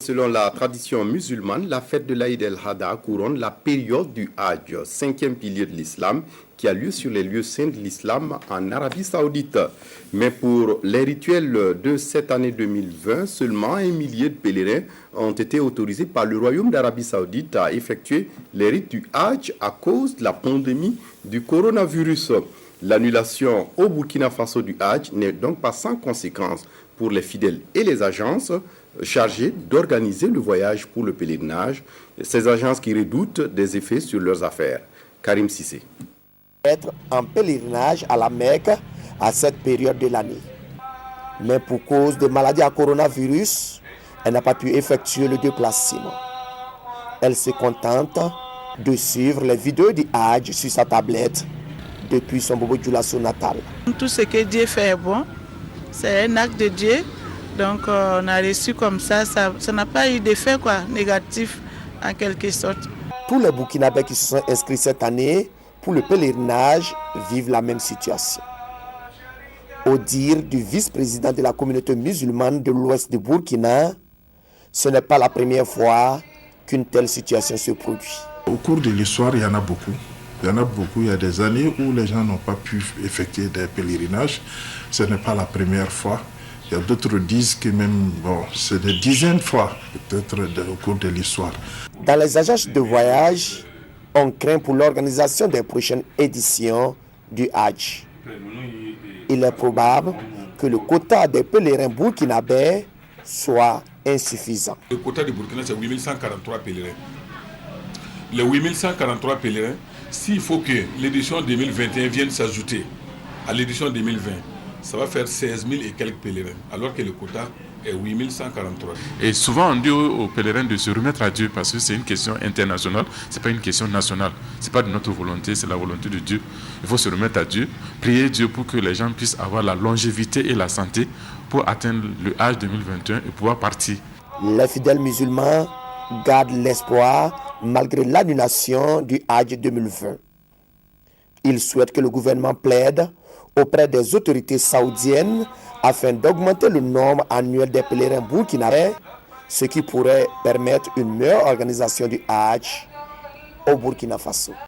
selon la tradition musulmane, la fête de l'Aïd el-Hadha couronne la période du Hajj, cinquième pilier de l'islam, qui a lieu sur les lieux saints de l'islam en Arabie Saoudite. Mais pour les rituels de cette année 2020, seulement 1 millier de pèlerins ont été autorisés par le Royaume d'Arabie Saoudite à effectuer les rites du Hajj à cause de la pandémie du coronavirus. L'annulation au Burkina Faso du Hajj n'est donc pas sans conséquence pour les fidèles et les agences chargées d'organiser le voyage pour le pèlerinage, ces agences qui redoutent des effets sur leurs affaires. Karim Sissé. Être en pèlerinage à la Mecque à cette période de l'année. Mais pour cause de maladie à coronavirus, elle n'a pas pu effectuer le déplacement. Elle se contente de suivre les vidéos du Hajj sur sa tablette depuis son Bobo Dioulasso natal. Tout ce que Dieu fait est bon, c'est un acte de Dieu. Donc on a reçu comme ça n'a pas eu d'effet négatif en quelque sorte. Tous les Burkinabés qui se sont inscrits cette année pour le pèlerinage vivent la même situation. Au dire du vice-président de la communauté musulmane de l'ouest du Burkina, ce n'est pas la première fois qu'une telle situation se produit. Au cours de l'histoire, il y en a beaucoup. Il y a des années où les gens n'ont pas pu effectuer des pèlerinages. Ce n'est pas la première fois. Il y a d'autres qui disent que même, c'est des dizaines de fois, peut-être au cours de l'histoire. Dans les agences de voyage, on craint pour l'organisation des prochaines éditions du Hajj. Il est probable que le quota des pèlerins burkinabés soit insuffisant. Le quota du Burkina, c'est 8143 pèlerins. Les 8143 pèlerins, s'il faut que l'édition 2021 vienne s'ajouter à l'édition 2020, ça va faire 16 000 et quelques pèlerins, alors que le quota est 8143. Et souvent on dit aux pèlerins de se remettre à Dieu parce que c'est une question internationale, c'est pas une question nationale, c'est pas de notre volonté, c'est la volonté de Dieu. Il faut se remettre à Dieu, prier Dieu pour que les gens puissent avoir la longévité et la santé pour atteindre le Hajj 2021 et pouvoir partir. Les fidèles musulmans gardent l'espoir malgré l'annulation du Hajj 2020. Ils souhaitent que le gouvernement plaide auprès des autorités saoudiennes afin d'augmenter le nombre annuel des pèlerins burkinabés, ce qui pourrait permettre une meilleure organisation du Hajj au Burkina Faso.